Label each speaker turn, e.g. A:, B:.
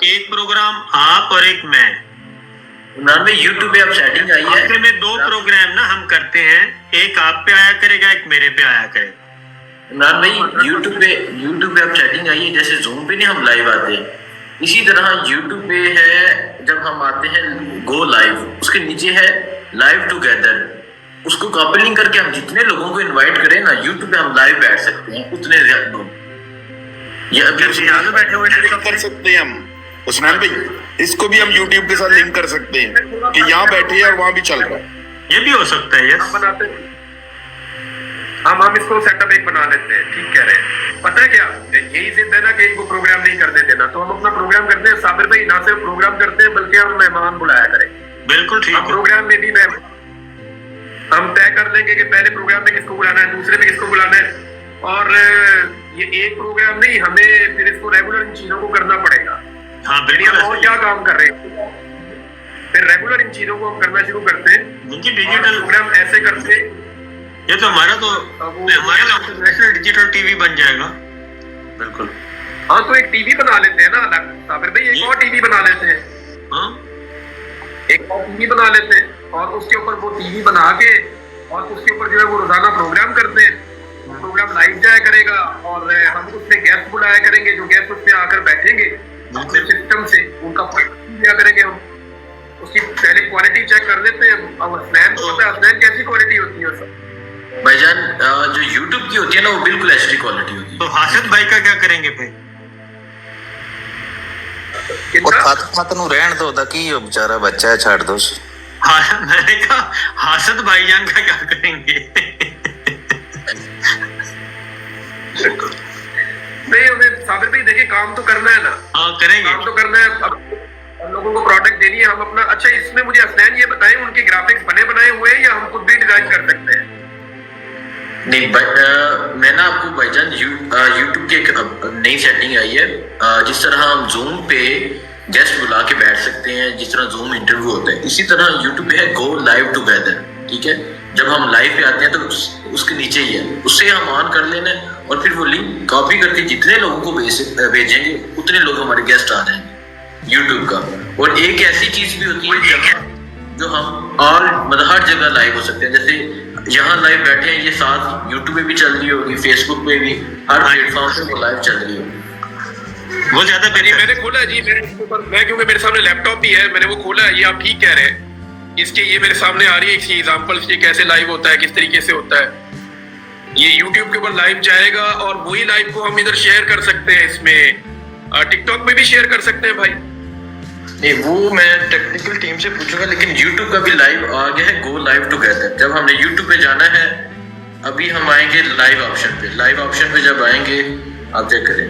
A: एक प्रोग्राम आप और एक मैं।
B: इमरान भाई यूट्यूब पे अब सेटिंग आई है,
A: हफ्ते में 2 प्रोग्राम ना हम करते हैं, एक आप पे आया करेगा, एक मेरे पे आया करेगा।
B: इमरान भाई यूट्यूब पे अब सेटिंग आई है, जैसे जूम पे नहीं हम लाइव आते हैं, इसी तरह यूट्यूब पे है जब हम आते हैं गो लाइव, उसके नीचे है लाइव टुगेदर, उसको कॉपी लिंक करके हम जितने लोगों को इनवाइट करें ना यूट्यूब पे हम लाइव बैठ सकते हैं, उतने लोग। ये अभी यहाँ पे बैठे हुए
C: कर सकते हैं हम उस्मान भाई, इसको भी हम यूट्यूब के साथ लिंक कर सकते हैं कि यहाँ बैठे हैं और वहाँ भी चल रहा है।
A: ये भी हो सकता है। यस,
D: बनाते हैं हम इसको सेटअप एक बना लेते हैं, ठीक कह रहे हैं। पता है क्या, यही जिद है ना कि इनको प्रोग्राम नहीं करने देना, तो हम अपना प्रोग्राम करते हैं। साबिर भाई ना सिर्फ प्रोग्राम करते हैं बल्कि हम मेहमान बुलाया करें।
A: बिल्कुल ठीक है।
D: प्रोग्राम में भी हम तय कर लेंगे कि पहले प्रोग्राम में किसको बुलाना है, दूसरे में किसको बुलाना है, और ये एक प्रोग्राम नहीं, हमें फिर इसको रेगुलर इन चीजों को करना पड़ेगा।
A: हाँ बिल्कुल।
D: हम और क्या काम कर रहे हैं, फिर रेगुलर इन चीजों को हम करना शुरू करते हैं।
A: डिजिटल
D: प्रोग्राम ऐसे करते हैं,
A: ये तो हमारा इंटरनेशनल डिजिटल टीवी बन जाएगा।
B: बिल्कुल।
D: हाँ तो एक टीवी बना लेते हैं ना अलग, साबिर भाई एक और टीवी बना लेते हैं।
A: हाँ
D: एक और टीवी बना लेते हैं और उसके ऊपर वो टीवी बना के और उसके ऊपर जो है वो रोजाना प्रोग्राम करते हैं। प्रोग्राम लाइव जाया करेगा और हम उसमें गेस्ट बुलाया करेंगे, जो गेस्ट उसमें आकर बैठेंगे अपने सिस्टम से, उनका दिया करेंगे हम। उसकी पहले क्वालिटी चेक कर लेते हैं। अब हसनैन को पता है हसनैन कैसी क्वालिटी होती है सब
B: भाईजान, जो यूट्यूब की होती है ना वो बिल्कुल एचडी क्वालिटी होती है।
A: तो हासिद भाई का क्या करेंगे फिर?
E: रहन दो कि बेचारा बच्चा है, छाड़ दो।
A: हाँ मैंने कहा हासिद भाईजान का क्या करेंगे?
D: नहीं, हमें साबिर भाई देखिए काम तो करना है ना।
A: हाँ करेंगे,
D: काम तो करना है। अब लोगों को प्रोडक्ट देनी है हम अपना। अच्छा इसमें मुझे हसनैन ये बताएं, उनके ग्राफिक्स बने बनाए हुए हैं या हम खुद भी डिजाइन कर सकते हैं?
B: नहीं मैं ना आपको भाईजान यूट्यूब की एक नई सेटिंग आई है, जिस तरह हम जूम पे गेस्ट बुला के बैठ सकते हैं, जिस तरह जूम इंटरव्यू होता है, इसी तरह यूट्यूब पे है गो लाइव टुगेदर। ठीक है, जब हम लाइव पे आते हैं तो उसके नीचे ही है, उससे हम ऑन कर लेना है और फिर वो लिंक कॉपी करके जितने लोगों को भेजेंगे उतने लोग हमारे गेस्ट आ जाएंगे यूट्यूब का। और एक ऐसी चीज भी होती है जगह जो हम मतलब हर जगह लाइव हो सकते हैं, जैसे यहाँ लाइव बैठे हैं ये साथ यूट्यूब पे भी चल रही होगी, फेसबुक पे भी, हर प्लेटफॉर्म पे वो लाइव चल रही होगी।
A: वो ज्यादा
D: मैंने खोला है जी, मैं क्योंकि मेरे सामने लैपटॉप भी है, मैंने वो खोला है। ये आप ठीक कह रहे हैं, इसके ये मेरे सामने आ रही है इसकी एग्जांपल, ये कैसे लाइव होता है, किस तरीके से होता है। ये यूट्यूब के ऊपर लाइव जाएगा और वही लाइव को हम इधर शेयर कर सकते हैं, इसमें टिकटॉक पे भी शेयर कर सकते हैं भाई।
B: नहीं वो मैं टेक्निकल टीम से पूछूंगा, लेकिन यूट्यूब का भी लाइव आ गया है, गो लाइव टुगेदर। जब हमने यूट्यूब पे जाना है, अभी हम आएंगे लाइव ऑप्शन पे, लाइव ऑप्शन पे जब आएंगे आप चेक करें